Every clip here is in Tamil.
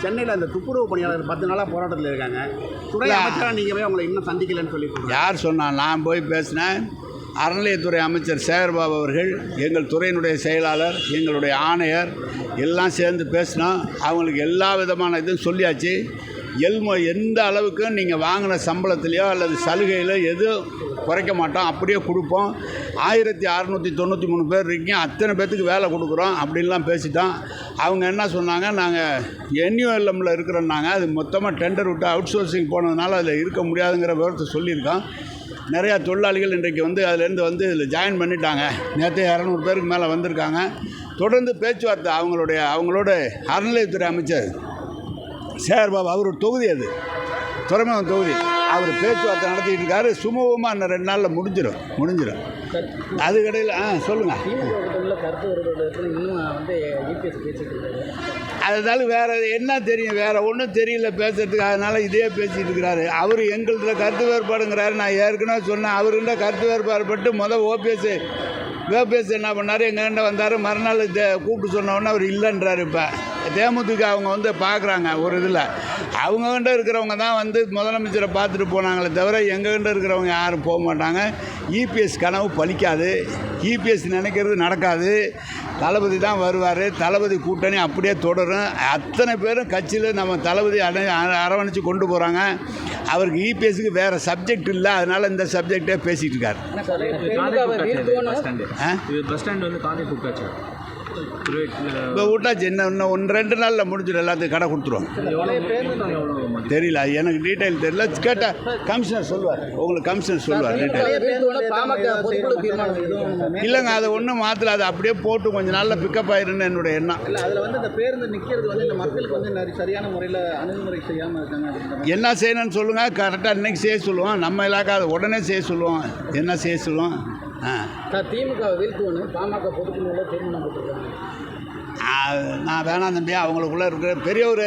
சென்னையில் அந்த துப்புரவு பணியாளர் 10 நாளாக போராட்டத்தில் இருக்காங்க. துறை அமைச்சராக நீங்கள் போய் அவங்களை இன்னும் சந்திக்கலன்னு சொல்லி யார் சொன்னால்? நான் போய் பேசினேன். அறநிலையத்துறை அமைச்சர் சேகர்பாபு அவர்கள், எங்கள் துறையினுடைய செயலாளர், எங்களுடைய ஆணையர் எல்லாம் சேர்ந்து பேசினோம். அவங்களுக்கு எல்லா விதமான இதுவும் சொல்லியாச்சு. எந்த அளவுக்கு நீங்கள் வாங்கின சம்பளத்துலையோ அல்லது சலுகையிலோ எதுவும் குறைக்க மாட்டோம், அப்படியே கொடுப்போம். 1693 பேர் இருக்கீங்க, அத்தனை பேர்த்துக்கு வேலை கொடுக்குறோம் அப்படின்லாம் பேசிட்டோம். அவங்க என்ன சொன்னாங்க, நாங்கள் NULMல இருக்கிறோன்னாங்க. அது மொத்தமாக டெண்டர் விட்டு அவுட் சோர்சிங் போனதுனால அதில் இருக்க முடியாதுங்கிற விவரத்தை சொல்லியிருக்கோம். நிறையா தொழிலாளிகள் இன்றைக்கு அதுலேருந்து இதில் ஜாயின் பண்ணிட்டாங்க. நேற்று 200 பேருக்கு மேலே வந்திருக்காங்க. தொடர்ந்து பேச்சுவார்த்தை அவங்களோட அறநிலையத்துறை அமைச்சர் சேகர்பாபு, அவரோட தொகுதி, அது துறைமுகம் தொகுதி, அவர் பேச்சுவார்த்தை நடத்திட்டு இருக்காரு. சுமூகமாக இன்னும் 2 நாளில் முடிஞ்சிடும். அதுக்கடையில் சொல்லுங்கள். அதனால வேறு என்ன தெரியும்? வேறு ஒன்றும் தெரியல பேசுறதுக்கு. அதனால் இதே பேசிகிட்டு இருக்கிறாரு. அவர் எங்கள்கிட்ட கருத்து வேறுபாடுங்கிறாரு. நான் ஏற்கனவே சொன்னேன், அவர்கிட்ட கருத்து வேறுபாடுபட்டு ஓபிஎஸ் என்ன பண்ணார், எங்ககிட்ட வந்தார். மறுநாள் கூப்பிட்டு சொன்னோன்னே அவர் இல்லைன்றார். இப்போ தேமுதிக அவங்க பார்க்குறாங்க ஒரு இதில். அவங்ககிட்ட இருக்கிறவங்க தான் முதலமைச்சரை பார்த்துட்டு போனாங்களே தவிர எங்ககிட்ட இருக்கிறவங்க யாரும் போக மாட்டாங்க. இபிஎஸ் கனவு பலிக்காது. இபிஎஸ் நினைக்கிறது நடக்காது. தளபதி தான் வருவார். தளபதி கூட்டணி அப்படியே தொடரும். அத்தனை பேரும் கட்சியில் நம்ம தளபதி அரவணைச்சு கொண்டு போகிறாங்க. அவருக்கு இபிஎஸ்க்கு வேறு சப்ஜெக்ட் இல்லை. அதனால் இந்த சப்ஜெக்டே பேசிகிட்டு இருக்கார். இப்போ விட்டாச்சு. இன்னும் 1-2 நாளில் முடிஞ்சிடும். எல்லாத்துக்கும் கடை கொடுத்துருவோம். தெரியல, எனக்கு டீட்டெயில் தெரியல. கேட்டால் கமிஷனர் சொல்லுவார். உங்களுக்கு கமிஷனர் சொல்லுவார் டீட்டெயில். இல்லைங்க, அதை ஒன்றும் மாற்றல. அதை அப்படியே போட்டு கொஞ்சம் நாளில் பிக்கப் ஆயிருன்னு என்னுடைய எண்ணம். என்ன செய்யணும்னு சொல்லுங்கள். கரெக்டாக இன்றைக்கி செய்ய சொல்லுவோம். நம்ம இலாக்கா அதை உடனே செய்ய சொல்லுவோம். என்ன செய்ய சொல்லுவோம்? திமுக வீழ்த்துவனு பாமக பொதுக்குழுவில் தீர்மானம் போட்டிருக்காங்க. நான் வேணாம் தம்பி. அவங்களுக்குள்ளே இருக்கிற பெரியவர்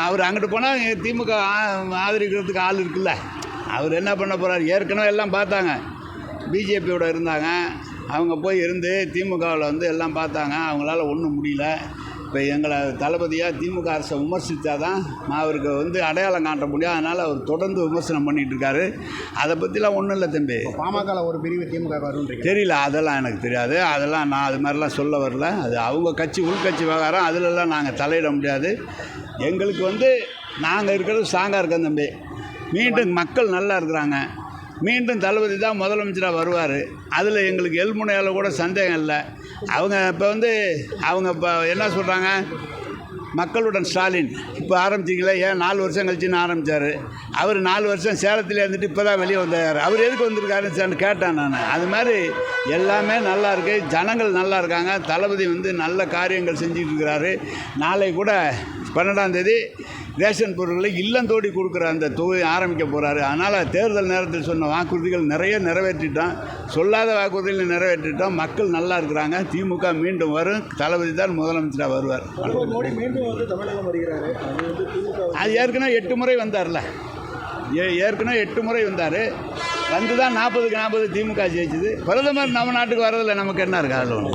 அவர் அங்கிட்டு போனால் திமுக ஆதரிக்கிறதுக்கு ஆள் இருக்குல்ல. அவர் என்ன பண்ண போகிறார்? ஏற்கனவே எல்லாம் பார்த்தாங்க. பிஜேபியோட இருந்தாங்க. அவங்க போய் இருந்து திமுகவில் எல்லாம் பார்த்தாங்க. அவங்களால ஒன்றும் முடியல. இப்போ எங்களை தளபதியாக திமுக அரசை விமர்சித்தா தான் அவருக்கு அடையாளம் காட்ட முடியும். அதனால் அவர் தொடர்ந்து விமர்சனம் பண்ணிகிட்டு இருக்காரு. அதை பற்றிலாம் ஒன்றும் இல்லை தம்பி. பாமகவில் ஒரு பிரிவு திமுக வரும் தெரியல. அதெல்லாம் எனக்கு தெரியாது. அதெல்லாம் நான் அது மாதிரிலாம் சொல்ல வரல. அது அவங்க கட்சி உள்கட்சி விவகாரம். அதிலெல்லாம் நாங்கள் தலையிட முடியாது. எங்களுக்கு நாங்கள் இருக்கிறது ஸ்ட்ராங்காக இருக்கோம் தம்பி. மீண்டும் மக்கள் நல்லா இருக்கிறாங்க. மீண்டும் தளபதி தான் முதலமைச்சராக வருவார். அதில் எங்களுக்கு எல்முனையால் கூட சந்தேகம் இல்லை. அவங்க இப்போ என்ன சொல்கிறாங்க, மக்களுடன் ஸ்டாலின் இப்போ ஆரம்பிச்சிங்களே, ஏன் 4 வருஷம் கழிச்சுன்னு ஆரம்பித்தார். அவர் 4 வருஷம் சேலத்தில் இருந்துட்டு இப்போ தான் வெளியே வந்தார். அவர் எதுக்கு வந்திருக்காருன்னு கேட்டேன் நான். அது மாதிரி எல்லாமே நல்லா இருக்குது. ஜனங்கள் நல்லா இருக்காங்க. தளபதி நல்ல காரியங்கள் செஞ்சுட்டு இருக்கிறாரு. நாளை கூட 12ஆம் தேதி ரேஷன் பொருட்களை இல்லந்தோடி கொடுக்குற அந்த தொகை ஆரம்பிக்க போகிறாரு. அதனால் தேர்தல் நேரத்தில் சொன்ன வாக்குறுதிகள் நிறைய நிறைவேற்றிட்டோம். சொல்லாத வாக்குறுதிகளை நிறைவேற்றிட்டோம். மக்கள் நல்லா இருக்கிறாங்க. திமுக மீண்டும் வரும். தளபதி தான் முதலமைச்சராக வருவார். அது ஏற்கனவே 8 முறை வந்தார்ல. ஏற்கனவே 8 முறை வந்தார். வந்து தான் 40க்கு 40 திமுக ஜெயிச்சுது. பிரதமர் நம்ம நாட்டுக்கு வரதில்லை. நமக்கு என்ன இருக்குது அதில் ஒன்று.